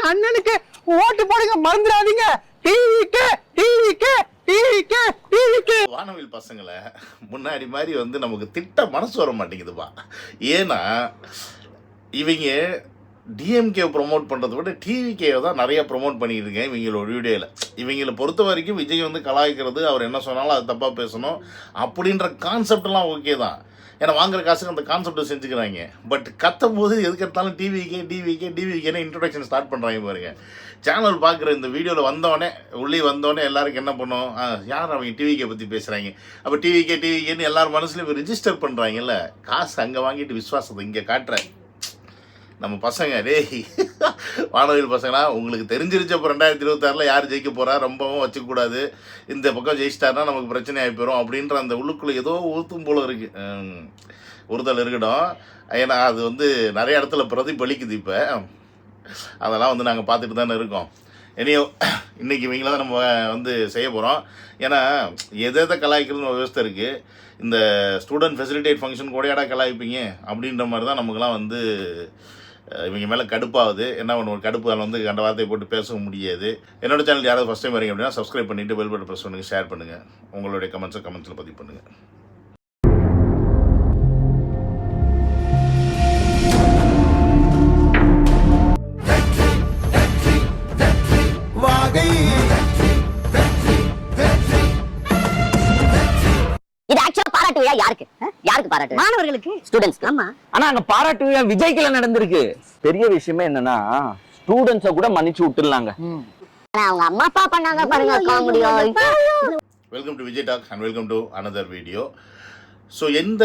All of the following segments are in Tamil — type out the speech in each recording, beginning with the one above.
அண்ணனுக்கு ஓட்டு போடுங்க, மறந்துடாதீங்க. டிவிக்கு டிவிக்கு டிவிக்கு டிவிக்கு. வானவில் பசங்களை முன்னாடி மாதிரி வந்து நமக்கு திட்ட மனசு வர மாட்டேங்குதுப்பா. ஏன்னா இவங்க டிஎம்கே ப்ரொமோட் பண்ணுறதை விட டிவிகேவை தான் நிறையா ப்ரொமோட் பண்ணிட்டு இருக்கேன் இவங்களோட வீடியோவில். இவங்களை பொறுத்த வரைக்கும் விஜய் வந்து கலாய்க்கிறது, அவர் என்ன சொன்னாலும் அது தப்பாக பேசணும் அப்படின்ற கான்செப்டெல்லாம் ஓகே தான். ஏன்னா வாங்குற காசுக்கு அந்த கான்செப்டை செஞ்சுக்கிறாங்க. பட் கத்தும் போது எதுக்கு எடுத்தாலும் டிவிக்கேன்னு இன்ட்ரொடக்ஷன் ஸ்டார்ட் பண்ணுறாங்க பாருங்க. சேனல் பார்க்குற இந்த வீடியோவில் வந்தோடனே எல்லாருக்கும் என்ன பண்ணோம், யார் அவங்க டிவிக்கே பற்றி பேசுகிறாங்க, அப்போ டிவிக்கேன்னு எல்லாரும் மனசுலையும் ரிஜிஸ்டர் பண்ணுறாங்கல்ல. காசு அங்கே வாங்கிட்டு விசுவாசத்தை இங்கே காட்டுறேன். நம்ம பசங்க டேய் வானவில் பசங்களா, உங்களுக்கு தெரிஞ்சிருச்சு. அப்போ 2026 யார் ஜெயிக்க போகிறா, ரொம்பவும் வச்சுக்கூடாது, இந்த பக்கம் ஜெயிச்சிட்டாருன்னா நமக்கு பிரச்சனை ஆகி போயிடும் அப்படின்ற அந்த உள்ளுக்குள்ளே ஏதோ ஊற்றும் போல இருக்குது. ஒருத்தல் இருக்கட்டும். ஏன்னா அது வந்து நிறைய இடத்துல பிரதிபலிக்குது. இப்போ அதெல்லாம் வந்து நாங்கள் பார்த்துட்டு தானே இருக்கோம். இனியோ இன்றைக்கி இவங்கள தான் நம்ம வந்து செய்ய போகிறோம். ஏன்னா எதை கலாய்க்கிறதுன்னு ஒரு விவஸ்தை இருக்குது. இந்த ஸ்டூடெண்ட் ஃபெசிலிட்டேட் ஃபங்க்ஷன் கூடயாடா கலாய்ப்பீங்க அப்படின்ற மாதிரி தான் நமக்குலாம் வந்து இவங்க மேலே கடுப்பாகுது. என்ன பண்ணுவோம், கடுப்பு அதில் வந்து கண்ட வார்த்தையை போட்டு பேசவும் முடியாது. என்னோட சேனல் யாராவது ஃபஸ்ட் டைம் வரீங்க அப்படின்னா சப்ஸ்கிரைப் பண்ணிவிட்டு பெல் பட்டன் ப்ரெஸ் பண்ணுங்கள், ஷேர் பண்ணுங்கள், உங்களுடைய கமெண்ட்ஸில் பதிவு பண்ணுங்கள். யாருக்கு பாராட்டு? மாணவர்களுக்கு, ஸ்டூடண்ட்ஸ். ஆமா, ஆனா அங்க பாராட்டு விழா விஜய்க்குல நடந்திருக்கு. பெரிய விஷயமே என்னன்னா ஸ்டூடண்ட்ஸ கூட மன்னிச்சு விட்டுறலாங்க. அவங்க அம்மா அப்பா பண்ணாங்க பாருங்க comedy. Welcome to Vijay talk and welcome to another video. So எந்த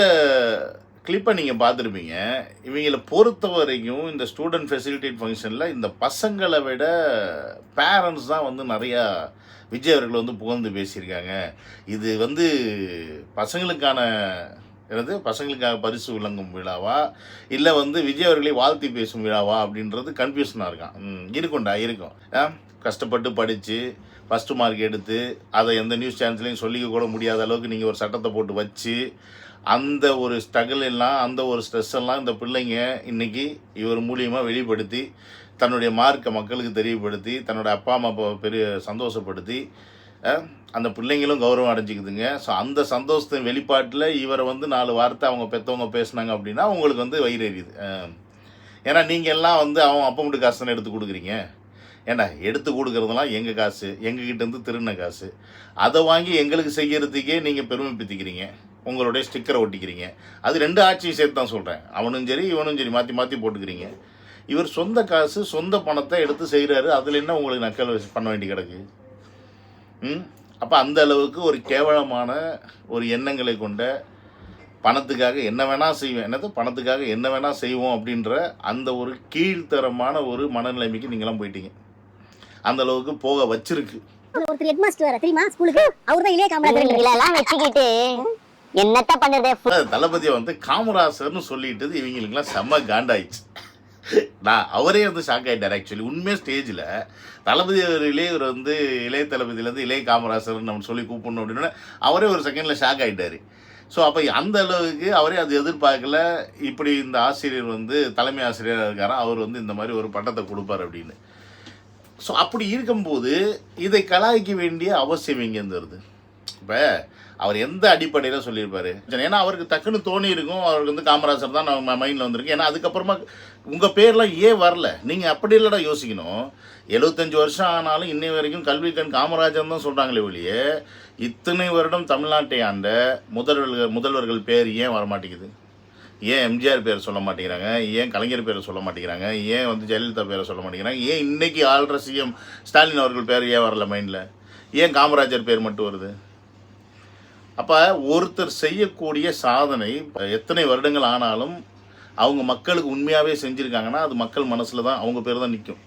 கிளிப்பை நீங்கள் பார்த்துருப்பீங்க. இவங்களை பொறுத்த வரைக்கும் இந்த ஸ்டூடெண்ட் ஃபெசிலிட்டேட் ஃபங்க்ஷனில் இந்த பசங்களை விட பேரண்ட்ஸ் தான் வந்து நிறையா விஜய் அவர்கள் வந்து புகழ்ந்து பேசியிருக்காங்க. இது வந்து பசங்களுக்காக பரிசு வழங்கும் விழாவா இல்லை வந்து விஜய் அவர்களை வாழ்த்தி பேசும் விழாவா அப்படின்றது கன்ஃபியூஷனாக இருக்கும். கஷ்டப்பட்டு படித்து ஃபஸ்ட்டு மார்க் எடுத்து அதை எந்த நியூஸ் சேனல்லையும் சொல்லிக்க கூட முடியாத அளவுக்கு நீங்கள் ஒரு சட்டத்தை போட்டு வச்சு அந்த ஒரு ஸ்ட்ரகிள் எல்லாம், அந்த ஒரு ஸ்ட்ரெஸ் எல்லாம் இந்த பிள்ளைங்க இன்றைக்கி இவர் மூலியமாக வெளிப்படுத்தி தன்னுடைய மார்க்கை மக்களுக்கு தெரியப்படுத்தி தன்னோட அப்பா அம்மா பெரிய சந்தோஷப்படுத்தி அந்த பிள்ளைங்களும் கௌரவம் அடைஞ்சிக்குதுங்க. ஸோ அந்த சந்தோஷத்தின் வெளிப்பாட்டில் இவரை வந்து 4 வார்த்தை அவங்க பெற்றவங்க பேசுனாங்க அப்படின்னா உங்களுக்கு வந்து வயிறு எரியுது. ஏன்னா நீங்கள் எல்லாம் வந்து அவன் அப்பா மட்டும் காசு தானே எடுத்து கொடுக்குறீங்க. ஏன்னா எடுத்து கொடுக்குறதுலாம் எங்கள் காசு, எங்ககிட்டேருந்து திருண்ண காசு. அதை வாங்கி எங்களுக்கு செய்கிறதுக்கே நீங்கள் பெருமைப்படுத்திக்கிறீங்க, உங்களுடைய ஸ்டிக்கரை ஒட்டிக்கிறீங்க. அது 2 ஆட்சியும் சேர்த்து தான் சொல்கிறேன். அவனும் சரி இவனும் சரி மாற்றி போட்டுக்கிறீங்க. இவர் சொந்த காசு சொந்த பணத்தை எடுத்து செய்கிறாரு. அதில் என்ன உங்களுக்கு நக்கல் பண்ண வேண்டி கிடக்கு? அப்போ அந்த அளவுக்கு ஒரு கேவலமான ஒரு எண்ணங்களை கொண்ட பணத்துக்காக என்ன வேணால் செய்வோம் அப்படின்ற அந்த ஒரு கீழ்த்தரமான ஒரு மனநிலைமைக்கு நீங்களாம் போயிட்டீங்க. அந்த அளவுக்கு போக வச்சிருக்கு. ஒருத்தர் ஹெட் மாஸ்டர் தெரியுமா ஸ்கூலுக்கு, அவர்தான் இளைய காமராஜர் எல்லாம் வச்சுக்கிட்டு என்னத்த பண்ணுது. தளபதியை வந்து காமராசர்னு சொல்லிட்டு இவங்களுக்குலாம் செம்ம காண்டாயிடுச்சு. நான் அவரே வந்து ஷாக் ஆகிட்டார். ஆக்சுவலி உண்மையாக ஸ்டேஜில் தளபதி அவர்களே இவர் வந்து இளைய தளபதியிலேருந்து இளைய காமராசர்னு நம்ம சொல்லி கூப்பிடணும் அப்படின்னா அவரே ஒரு செகண்டில் ஷாக் ஆகிட்டார். ஸோ அப்போ அந்த அளவுக்கு அவரே அது எதிர்பார்க்கல. இப்படி இந்த ஆசிரியர் வந்து தலைமை ஆசிரியராக இருக்காராம், அவர் வந்து இந்த மாதிரி ஒரு பட்டத்தை கொடுப்பார் அப்படின்னு. ஸோ அப்படி இருக்கும்போது இதை கலாய்க்க வேண்டிய அவசியம் எங்கேருந்து வருது? இப்போ அவர் எந்த அடிப்படையில் சொல்லியிருப்பார்? ஏன்னா அவருக்கு டக்குன்னு தோணி இருக்கும், அவருக்கு வந்து காமராஜர் தான் நம்ம மைண்டில் வந்திருக்கு. ஏன்னா அதுக்கப்புறமா உங்கள் பேர்லாம் ஏன் வரல? நீங்கள் அப்படி இல்லைடா யோசிக்கணும். 75 வருஷம் ஆனாலும் இன்னை வரைக்கும் கல்வி கண் காமராஜர் தான் சொல்கிறாங்களே ஒழிய இத்தனை வருடம் தமிழ்நாட்டை ஆண்ட முதல்வர்கள் பேர் ஏன் வரமாட்டேங்குது? ஏன் எம்ஜிஆர் பேரை சொல்ல மாட்டேங்கிறாங்க? ஏன் கலைஞர் பேரை சொல்ல மாட்டேங்கிறாங்க? ஏன் வந்து ஜெயலலிதா பேரை சொல்ல மாட்டேங்கிறாங்க? ஏன் இன்றைக்கி ஆள்ற சிஎம் ஸ்டாலின் அவர்கள் பேர் ஏன் வரல மைண்டில்? ஏன் காமராஜர் பேர் மட்டும் வருது? அப்போ ஒருத்தர் செய்யக்கூடிய சாதனை எத்தனை வருடங்கள் ஆனாலும் அவங்க மக்களுக்கு உண்மையாகவே செஞ்சுருக்காங்கன்னா அது மக்கள் மனசில் தான் அவங்க பேர் தான் நிற்கும்.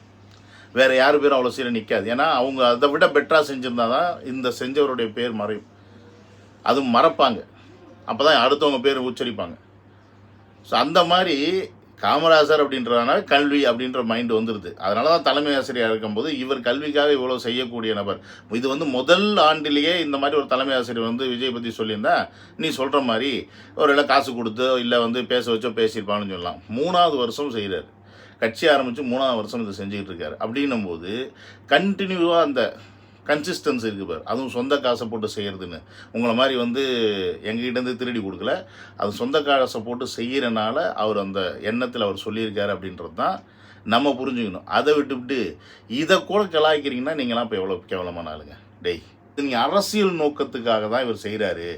வேறு யார் பேரும் அவ்வளோ சீராக நிற்காது. ஏன்னா அவங்க அதை விட பெட்டராக செஞ்சுருந்தா தான் இந்த செஞ்சவருடைய பேர் மறையும். அதுவும் மறப்பாங்க, அப்போ தான் அடுத்தவங்க பேர் உச்சரிப்பாங்க. ஸோ அந்த மாதிரி காமராஜர் அப்படின்றதுனால கல்வி அப்படின்ற மைண்டு வந்துடுது. அதனால தான் தலைமை ஆசிரியராக இருக்கும்போது இவர் கல்விக்காக இவ்வளோ செய்யக்கூடிய நபர். இது வந்து முதல் ஆண்டிலேயே இந்த மாதிரி ஒரு தலைமை ஆசிரியர் வந்து விஜய் பற்றி சொல்லியிருந்தா நீ சொல்கிற மாதிரி ஒரு காசு கொடுத்தோ இல்லை வந்து பேச வச்சோ பேசியிருப்பான்னு சொல்லலாம். 3வது வருஷம் செய்கிறார். கட்சி ஆரம்பித்து 3ஆவது வருஷம் இதை செஞ்சுக்கிட்டு இருக்காரு. அப்படின்னும் போது கண்டினியூவாக அந்த கன்சிஸ்டன்சி இருக்குது பார். அதுவும் சொந்த காசை போட்டு செய்கிறதுன்னு உங்களை மாதிரி வந்து எங்ககிட்டேருந்து திருடி கொடுக்கல. அது சொந்த காசை போட்டு செய்கிறனால அவர் அந்த எண்ணத்தில் அவர் சொல்லியிருக்காரு அப்படின்றது தான் நம்ம புரிஞ்சுக்கணும். அதை விட்டுவிட்டு இதை கூட கலாய்க்கிறீங்கன்னா நீங்களாம் இப்போ எவ்வளோ கேவலமான ஆளுங்க. டேய், நீங்கள் அரசியல் நோக்கத்துக்காக தான் இவர் செய்கிறாரு,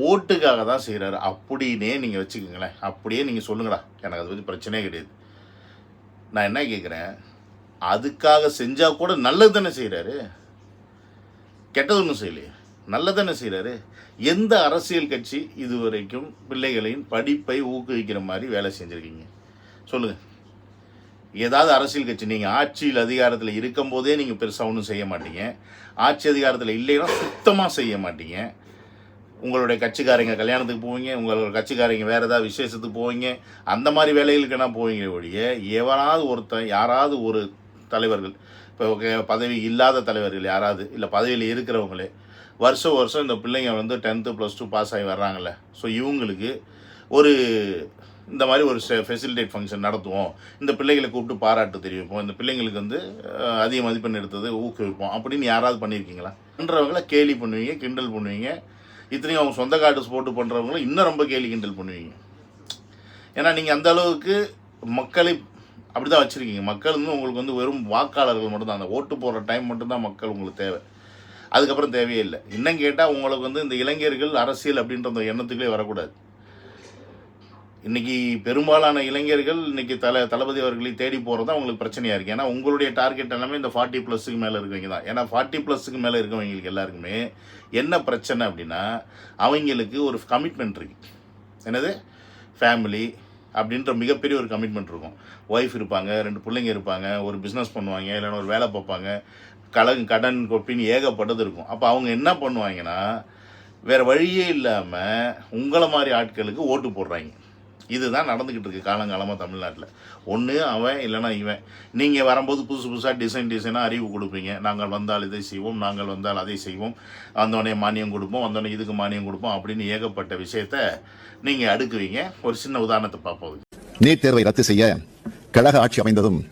ஓட்டுக்காக தான் செய்கிறாரு அப்படின்னே நீங்கள் வச்சுக்கோங்களேன். அப்படியே நீங்கள் சொல்லுங்கடா, எனக்கு அதை பற்றி பிரச்சனையே கிடையாது. நான் என்ன கேட்குறேன், அதுக்காக செஞ்சால் கூட நல்லது தானே செய்கிறாரு, கெட்டது ஒன்றும் செய்யலையே, நல்லது தானே செய்கிறாரு. எந்த அரசியல் கட்சி இதுவரைக்கும் பிள்ளைகளின் படிப்பை ஊக்குவிக்கிற மாதிரி வேலை செஞ்சுருக்கீங்க சொல்லுங்கள்? ஏதாவது அரசியல் கட்சி நீங்கள் ஆட்சியில் அதிகாரத்தில் இருக்கும் போதே நீங்கள் பெருசாக ஒன்றும் செய்ய மாட்டீங்க, ஆட்சி அதிகாரத்தில் இல்லைன்னா சுத்தமாக செய்ய மாட்டீங்க. உங்களுடைய கட்சிக்காரங்க கல்யாணத்துக்கு போவீங்க, உங்களோட கட்சிக்காரங்க வேறு ஏதாவது விசேஷத்துக்கு போவீங்க, அந்த மாதிரி வேலைகளுக்குன்னா போவீங்க ஒழிய யாராவது ஒருத்தன் யாராவது ஒரு தலைவர்கள் இப்போ பதவி இல்லாத தலைவர்கள் யாராவது இல்லை பதவியில் இருக்கிறவங்களே வருஷம் வருஷம் இந்த பிள்ளைங்க வந்து 10th +2 பாஸ் ஆகி வர்றாங்கல்ல, ஸோ இவங்களுக்கு ஒரு இந்த மாதிரி ஒரு ஃபெசிலிட்டேட் ஃபங்க்ஷன் நடத்துவோம், இந்த பிள்ளைகளை கூப்பிட்டு பாராட்டு தெரிவிப்போம், இந்த பிள்ளைங்களுக்கு வந்து அதிக மதிப்பெண் எடுத்தது ஊக்குவிப்போம் அப்படின்னு யாராவது பண்ணியிருக்கீங்களா? பண்ணுறவங்கள கேலி பண்ணுவீங்க, கிண்டல் பண்ணுவீங்க. இத்தனையும் அவங்க சொந்த கார்டு போட்டு பண்ணுறவங்களும் இன்னும் ரொம்ப கேலி கிண்டல் பண்ணுவீங்க. ஏன்னா நீங்கள் அந்த அளவுக்கு மக்களை அப்படி தான் வச்சுருக்கீங்க. மக்கள் வந்து உங்களுக்கு வந்து வெறும் வாக்காளர்கள் மட்டும்தான், அந்த ஓட்டு போடுற டைம் மட்டும்தான் மக்கள் உங்களுக்கு தேவை, அதுக்கப்புறம் தேவையே இல்லை. இன்னும் கேட்டால் உங்களுக்கு வந்து இந்த இளைஞர்கள் அரசியல் அப்படின்ற அந்த எண்ணத்துக்குள்ளே வரக்கூடாது. இன்றைக்கி பெரும்பாலான இளைஞர்கள் இன்றைக்கி தளபதி அவர்களை தேடி போகிறது தான் அவங்களுக்கு பிரச்சனையாக இருக்குது. ஏன்னா உங்களுடைய டார்கெட் எல்லாமே இந்த 40+ மேலே இருக்கவங்க தான். ஏன்னா 40+ மேலே இருக்கவங்களுக்கு எல்லாருக்குமே என்ன பிரச்சனை அப்படின்னா, அவங்களுக்கு ஒரு கமிட்மெண்ட் இருக்குது. என்னது, ஃபேமிலி அப்படின்ற மிகப்பெரிய ஒரு கமிட்மெண்ட் இருக்கும். ஒய்ஃப் இருப்பாங்க, 2 பிள்ளைங்க இருப்பாங்க, ஒரு பிஸ்னஸ் பண்ணுவாங்க, இல்லைன்னா ஒரு வேலை பார்ப்பாங்க, கடன் கொப்பின்னு ஏகப்பட்டது இருக்கும். அப்போ அவங்க என்ன பண்ணுவாங்கன்னா, வேறு வழியே இல்லாமல் உங்களை மாதிரி ஆட்களுக்கு ஓட்டு போடுறாங்க. இதுதான் நடந்துக்கிட்டு இருக்குது காலங்காலமாக தமிழ்நாட்டில். ஒன்று அவன் இல்லைனா இவன். நீங்கள் வரும்போது புதுசு புதுசாக டிசைனாக அறிவு கொடுப்பீங்க. நாங்கள் வந்தால் இதை செய்வோம், நாங்கள் வந்தால் அதை செய்வோம், வந்தோடனே மானியம் கொடுப்போம், வந்தோடனே இதுக்கு மானியம் கொடுப்போம் அப்படின்னு ஏகப்பட்ட விஷயத்த நீங்கள் அடுக்குவீங்க. ஒரு சின்ன உதாரணத்தை பார்ப்போம். நீட் தேர்வை ரத்து செய்ய கழக ஆட்சி அமைந்ததும்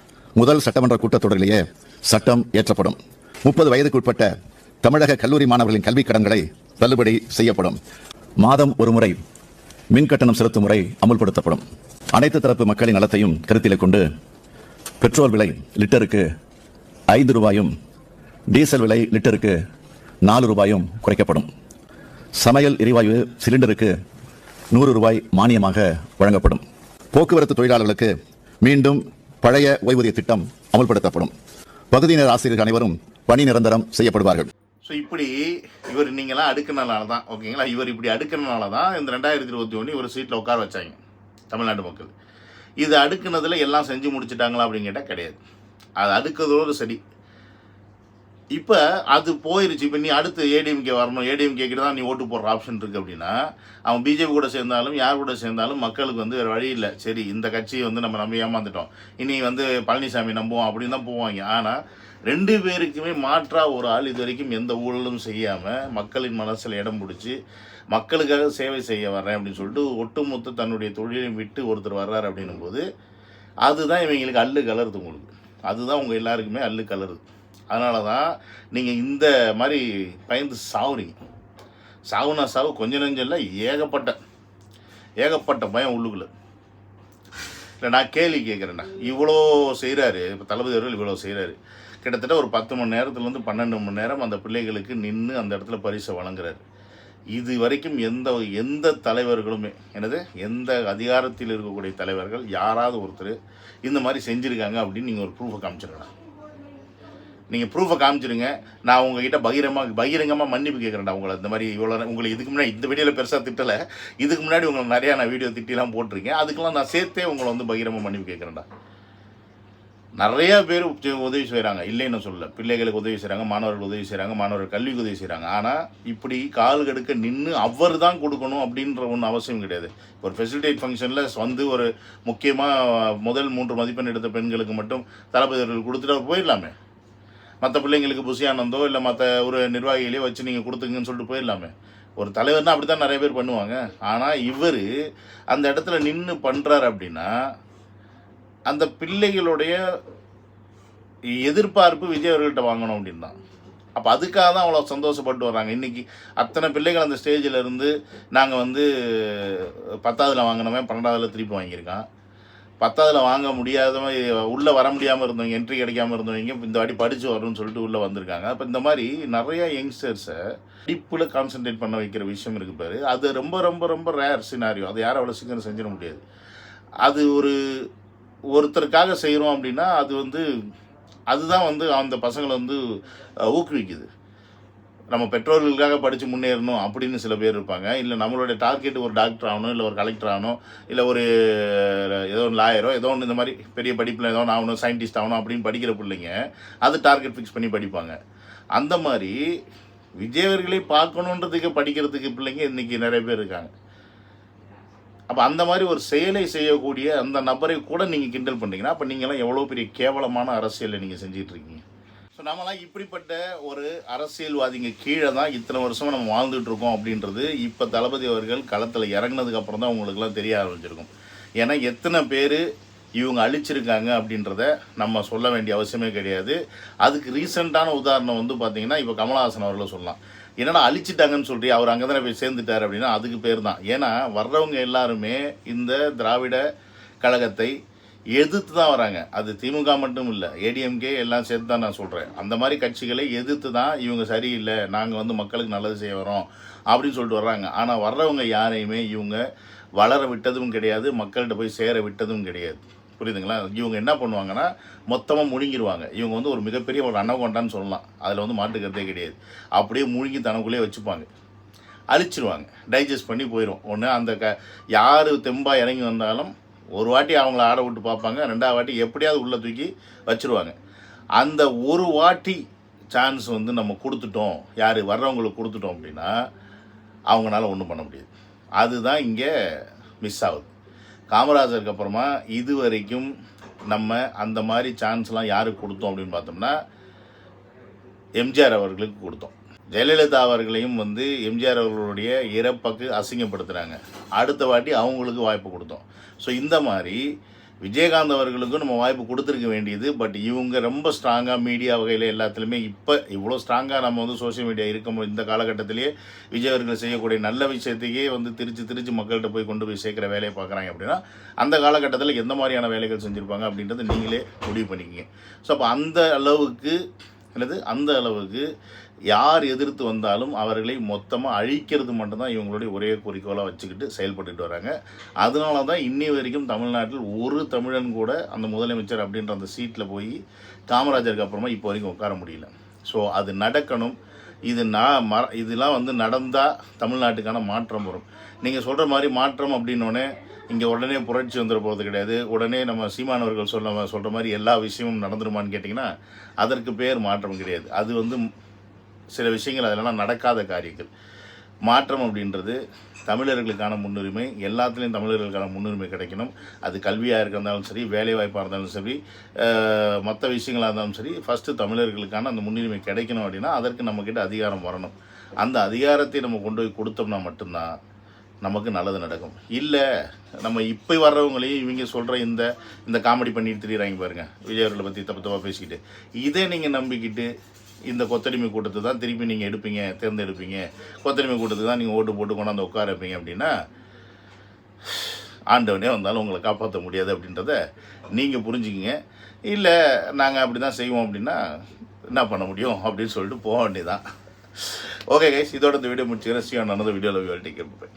முதல் சட்டமன்ற கூட்டத்தொடரிலேயே சட்டம் இயற்றப்படும். 30 வயதுக்குட்பட்ட தமிழக கல்லூரி மாணவர்களின் கல்விக் கடன்களை தள்ளுபடி செய்யப்படும். மாதம் ஒரு முறை மின் கட்டணம் செலுத்தும் முறை அமுல்படுத்தப்படும். அனைத்து தரப்பு மக்களின் நலத்தையும் கருத்தில் கொண்டு பெட்ரோல் விலை லிட்டருக்கு 5 ரூபாயும் டீசல் விலை லிட்டருக்கு 4 ரூபாயும் குறைக்கப்படும். சமையல் எரிவாயு சிலிண்டருக்கு 100 ரூபாய் மானியமாக வழங்கப்படும். போக்குவரத்து தொழிலாளர்களுக்கு மீண்டும் பழைய ஓய்வூதிய திட்டம் அமல்படுத்தப்படும். பகுதியினர் ஆசிரியர்கள் அனைவரும் பணி நிரந்தரம் செய்யப்படுவார்கள். ஸோ இப்படி இவர் நீங்களாம் அடுக்கிறனால தான், ஓகேங்களா, இவர் இப்படி அடுக்கிறனால தான் இந்த 2021 ஒரு சீட்டில் உட்கார வச்சாங்க தமிழ்நாட்டு மக்கள். இது அடுக்குனதில் எல்லாம் செஞ்சு முடிச்சுட்டாங்களா அப்படின்னு கேட்டால் கிடையாது. அது அடுக்கிறதோடு சரி. இப்போ அது போயிருச்சு. இப்போ நீ அடுத்து ஏடிஎம்கே வரணும், ஏடிஎம்கே தான் நீ ஓட்டு போடுற ஆப்ஷன் இருக்குது அப்படின்னா, அவன் பிஜேபி கூட சேர்ந்தாலும் யார் கூட சேர்ந்தாலும் மக்களுக்கு வந்து வேறு வழி இல்லை. சரி, இந்த கட்சியை வந்து நம்ம நம்பி ஏமாந்துட்டோம், இனி வந்து பழனிசாமி நம்புவோம் அப்படின்னு தான் போவாங்க. ஆனால் 2 பேருக்குமே மாற்றாக ஒரு ஆள் இது வரைக்கும் எந்த ஊழலும் செய்யாமல் மக்களின் மனசில் இடம் பிடிச்சி மக்களுக்காக சேவை செய்ய வர்றேன் அப்படின்னு சொல்லிட்டு ஒட்டுமொத்த தன்னுடைய தொழிலையும் விட்டு ஒருத்தர் வர்றாரு அப்படின்னும் போது அதுதான் இவங்களுக்கு அல்லு கலருது. உங்களுக்கு அதுதான் உங்கள் எல்லாருக்குமே அல்லு கலருது. அதனால தான் நீங்கள் இந்த மாதிரி பயந்து சாவுறீங்க. சாவுனா சாவு கொஞ்சம் நெஞ்சம் இல்லை, ஏகப்பட்ட பயம் உள்ளுக்குள்ள. இல்லை, நான் கேள்வி கேட்குறேன்டா, இவ்வளோ செய்கிறாரு இப்போ தளபதி அவர்கள், இவ்வளோ செய்கிறாரு. கிட்டத்தட்ட ஒரு 10 மணி நேரத்துலேருந்து 12 மணி நேரம் அந்த பிள்ளைகளுக்கு நின்று அந்த இடத்துல பரிசை வழங்குறாரு. இது வரைக்கும் எந்த தலைவர்களுமே, எந்த அதிகாரத்தில் இருக்கக்கூடிய தலைவர்கள் யாராவது ஒருத்தர் இந்த மாதிரி செஞ்சுருக்காங்க அப்படின்னு நீங்கள் ஒரு ப்ரூஃபை காமிச்சிருக்கணும். நீங்கள் ப்ரூஃபை காமிச்சிருங்க. நான் உங்ககிட்ட பகிரங்கமாக மன்னிப்பு கேட்குறேன்டா. உங்களை இந்த மாதிரி உங்களை இதுக்கு முன்னாடி இந்த வீடியோவில் பெருசாக திட்டலை, இதுக்கு முன்னாடி உங்களை நிறையா நான் வீடியோ திட்டிலாம் போட்டிருக்கேன். அதுக்கெல்லாம் நான் சேர்த்தே உங்களை வந்து பகிரமாக மன்னிப்பு கேட்குறேன்டா. நிறையா பேர் உதவி செய்கிறாங்க, இல்லைன்னு சொல்லலை. பிள்ளைகளுக்கு உதவி செய்கிறாங்க, மாணவர்கள் உதவி செய்கிறாங்க, மாணவர்கள் கல்விக்கு உதவி செய்கிறாங்க. ஆனால் இப்படி கால் கடுக்க நின்று அவர் தான் கொடுக்கணும் அப்படின்ற ஒன்றும் அவசியம் கிடையாது. ஒரு ஃபெசிலிட்டேட் ஃபங்க்ஷனில் வந்து ஒரு முக்கியமாக முதல் 3 மதிப்பெண் எடுத்த பெண்களுக்கு மட்டும் தளபதிகள் கொடுத்துட்டு அவர் போயிடலாமே. மற்ற பிள்ளைங்களுக்கு புஷியானந்தோ இல்லை மற்ற ஒரு நிர்வாகிகளையோ வச்சு நீங்கள் கொடுத்துங்கன்னு சொல்லிட்டு போயிடலாமே. ஒரு தலைவர்னால் அப்படி தான் நிறைய பேர் பண்ணுவாங்க. ஆனால் இவர் அந்த இடத்துல நின்று பண்ணுறாரு அப்படின்னா அந்த பிள்ளைகளுடைய எதிர்பார்ப்பு விஜய் அவர்கள்ட்ட வாங்கணும் அப்படின்னு தான். அப்போ அதுக்காக தான் அவ்வளோ சந்தோஷப்பட்டு வர்றாங்க. இன்றைக்கி அத்தனை பிள்ளைகள் அந்த ஸ்டேஜில் இருந்து நாங்கள் வந்து 10ஆவதுல வாங்கினவன் 12ஆவதுல திருப்பி வாங்கியிருக்கான். 10ஆவதுல வாங்க முடியாதவன், உள்ளே வர முடியாமல் இருந்தவங்க, என்ட்ரி கிடைக்காமல் இருந்தவங்க இந்த வாட்டி படித்து வரணும்னு சொல்லிட்டு உள்ளே வந்திருக்காங்க. அப்போ இந்த மாதிரி நிறையா யங்ஸ்டர்ஸை படிப்பில் கான்சன்ட்ரேட் பண்ண வைக்கிற விஷயம் இருக்குது பாரு, அது ரொம்ப ரொம்ப ரொம்ப ரேர் சினாரியோ. அது யாரும் அவ்வளோ சீக்கிரம் செஞ்சிட முடியாது. அது ஒருத்தருக்காக செய்கிறோம் அப்படின்னா அது வந்து அதுதான் வந்து அந்த பசங்களை வந்து ஊக்குவிக்குது. நம்ம பெற்றோர்களுக்காக படித்து முன்னேறணும் அப்படின்னு சில பேர் இருப்பாங்க. இல்லை நம்மளுடைய டார்கெட் ஒரு டாக்டர் ஆகணும், இல்லை ஒரு கலெக்டர் ஆகணும், இல்லை ஒரு ஏதோ ஒரு லாயரோ ஏதோ ஒன்று இந்த மாதிரி பெரிய படிப்பில் ஏதோ ஒன்று ஆகணும், சயின்டிஸ்ட் ஆகணும் அப்படின்னு படிக்கிற பிள்ளைங்க அது டார்கெட் ஃபிக்ஸ் பண்ணி படிப்பாங்க. அந்த மாதிரி விஜயவர்களை பார்க்கணுன்றதுக்கு படிக்கிறதுக்கு பிள்ளைங்க இன்றைக்கி நிறைய பேர் இருக்காங்க. அப்போ அந்த மாதிரி ஒரு செயலை செய்யக்கூடிய அந்த நபரை கூட நீங்கள் கிண்டல் பண்ணுறீங்கன்னா அப்போ நீங்களாம் எவ்வளோ பெரிய கேவலமான அரசியலை நீங்கள் செஞ்சிட்ருக்கீங்க. ஸோ நம்மளாம் இப்படிப்பட்ட ஒரு அரசியல்வாதிங்க கீழே தான் இத்தனை வருஷமாக நம்ம வாழ்ந்துட்டுருக்கோம் அப்படின்றது இப்போ தளபதி அவர்கள் களத்தில் இறங்கினதுக்கப்புறம் தான் உங்களுக்குலாம் தெரிய ஆரம்பிச்சிருக்கும். ஏன்னா எத்தனை பேர் இவங்க அழிச்சிருக்காங்க அப்படின்றத நம்ம சொல்ல வேண்டிய அவசியமே கிடையாது. அதுக்கு ரீசெண்டான உதாரணம் வந்து பார்த்திங்கன்னா இப்போ கமலஹாசன் அவர்களை சொல்லலாம். என்னடா அழிச்சிட்டாங்கன்னு சொல்லி அவர் அங்கே தானே போய் சேர்ந்துட்டார் அப்படின்னா அதுக்கு பேர் தான். ஏன்னா வர்றவங்க எல்லாருமே இந்த திராவிட கழகத்தை எதிர்த்து தான் வராங்க. அது திமுக மட்டும் இல்லை, ஏடிஎம்கே எல்லாம் சேர்த்து தான் நான் சொல்கிறேன். அந்த மாதிரி கட்சிகளை எதிர்த்து தான் இவங்க சரியில்லை, நாங்கள் வந்து மக்களுக்கு நல்லது செய்ய வரோம் அப்படின்னு சொல்லிட்டு வர்றாங்க. ஆனால் வர்றவங்க யாரையுமே இவங்க வளர விட்டதும் கிடையாது, மக்கள்கிட்ட போய் சேர விட்டதும் கிடையாது. புரியுதுங்களா? இவங்க என்ன பண்ணுவாங்கன்னா மொத்தமாக முழுங்கிடுவாங்க. இவங்க வந்து ஒரு மிகப்பெரிய ஒரு அன்னகொண்டான்னு சொல்லலாம், அதில் வந்து மாட்டுக்கிறதே கிடையாது. அப்படியே முழுங்கி தனக்குள்ளேயே வச்சுப்பாங்க, அழிச்சிருவாங்க, டைஜஸ்ட் பண்ணி போயிடும். ஒன்று அந்த யார் தெம்பாக இறங்கி வந்தாலும் ஒரு வாட்டி அவங்கள ஆட விட்டு பார்ப்பாங்க, 2ஆவது வாட்டி எப்படியாவது உள்ளே தூக்கி வச்சுருவாங்க. அந்த ஒரு வாட்டி சான்ஸ் வந்து நம்ம கொடுத்துட்டோம், யார் வர்றவங்களுக்கு கொடுத்துட்டோம் அப்படின்னா அவங்களால ஒன்றும் பண்ண முடியாது. அதுதான் இங்கே மிஸ் ஆகுது. காமராஜருக்கு அப்புறமா இது வரைக்கும் நம்ம அந்த மாதிரி சான்ஸ்லாம் யாருக்கு கொடுத்தோம் அப்படின்னு பார்த்தோம்னா எம்ஜிஆர் அவர்களுக்கு கொடுத்தோம். ஜெயலலிதா அவர்களையும் வந்து எம்ஜிஆர் அவர்களுடைய இறப்புக்கு அசிங்கப்படுத்துகிறாங்க, அடுத்த வாட்டி அவங்களுக்கு வாய்ப்பு கொடுத்தோம். ஸோ இந்த மாதிரி விஜயகாந்த் அவர்களுக்கும் நம்ம வாய்ப்பு கொடுத்துருக்க வேண்டியது. பட் இவங்க ரொம்ப ஸ்ட்ராங்காக மீடியா வகையில் எல்லாத்துலேயுமே இப்போ இவ்வளோ ஸ்ட்ராங்காக நம்ம வந்து சோஷியல் மீடியா இருக்க இந்த காலகட்டத்திலேயே விஜய் அவர்கள் செய்யக்கூடிய நல்ல விஷயத்தையே வந்து திருச்சி மக்கள்கிட்ட போய் கொண்டு போய் சேர்க்குற வேலையை பார்க்குறாங்க அப்படின்னா அந்த காலகட்டத்தில் எந்த மாதிரியான வேலைகள் செஞ்சுருப்பாங்க அப்படின்றத நீங்களே முடிவு பண்ணிக்கிங்க. ஸோ அப்போ அந்த அளவுக்கு யார் எதிர்த்து வந்தாலும் அவர்களை மொத்தமாக அழிக்கிறது மட்டும்தான் இவங்களுடைய ஒரே குறிக்கோளாக வச்சுக்கிட்டு செயல்பட்டுட்டு வராங்க. அதனால தான் இன்னி வரைக்கும் தமிழ்நாட்டில் ஒரு தமிழன் கூட அந்த முதலமைச்சர் அப்படின்ற அந்த சீட்டில் போய் காமராஜருக்கு அப்புறமா இப்போ வரைக்கும் உட்கார முடியல. ஸோ அது நடக்கணும். இதெல்லாம் வந்து நடந்தால் தமிழ்நாட்டுக்கான மாற்றம் வரும். நீங்கள் சொல்கிற மாதிரி மாற்றம் அப்படின்னோடனே இங்கே உடனே புரட்சி வந்துட போகிறது கிடையாது. உடனே நம்ம சீமானவர்கள் சொல்கிற மாதிரி எல்லா விஷயமும் நடந்துருமான்னு கேட்டிங்கன்னா அதற்கு பேர் மாற்றம் கிடையாது. அது வந்து சில விஷயங்கள் அதெல்லாம் நடக்காத காரியங்கள். மாற்றம் அப்படின்றது தமிழர்களுக்கான முன்னுரிமை, எல்லாத்துலேயும் தமிழர்களுக்கான முன்னுரிமை கிடைக்கணும். அது கல்வியாக இருந்தாலும் சரி, வேலைவாய்ப்பாக இருந்தாலும் சரி, மற்ற விஷயங்களாக இருந்தாலும் சரி, ஃபஸ்ட்டு தமிழர்களுக்கான அந்த முன்னுரிமை கிடைக்கணும். அப்படின்னா அதற்கு நம்மக்கிட்ட அதிகாரம் வரணும். அந்த அதிகாரத்தை நம்ம கொண்டு போய் கொடுத்தோம்னா மட்டும்தான் நமக்கு நல்லது நடக்கும். இல்லை நம்ம இப்போ வர்றவங்களையும் இவங்க சொல்கிற இந்த காமெடி பண்ணிட்டு திரியிறாங்க பாருங்கள், விஜய் அவர்களை பற்றி தப்பாக பேசிக்கிட்டு, இதை நீங்கள் நம்பிக்கிட்டு இந்த கொத்தடிமை கூட்டத்தை தான் திருப்பி நீங்கள் தேர்ந்தெடுப்பீங்க, கொத்தடிமை கூட்டத்துக்கு தான் நீங்கள் ஓட்டு போட்டு கொண்டாந்து உட்கார வைப்பீங்க அப்படின்னா ஆண்டவனே வந்தாலும் உங்களை காப்பாற்ற முடியாது அப்படின்றத நீங்கள் புரிஞ்சுக்கிங்க. இல்லை நாங்கள் அப்படி தான் செய்வோம் அப்படின்னா என்ன பண்ண முடியும் அப்படின்னு சொல்லிட்டு போக வேண்டியதான். ஓகே கைஸ், இதோட இந்த வீடியோ முடிச்சுக்கிறேன். ஸ்ரீ அண்ணன் வீடியோவில் டேக் கேர்.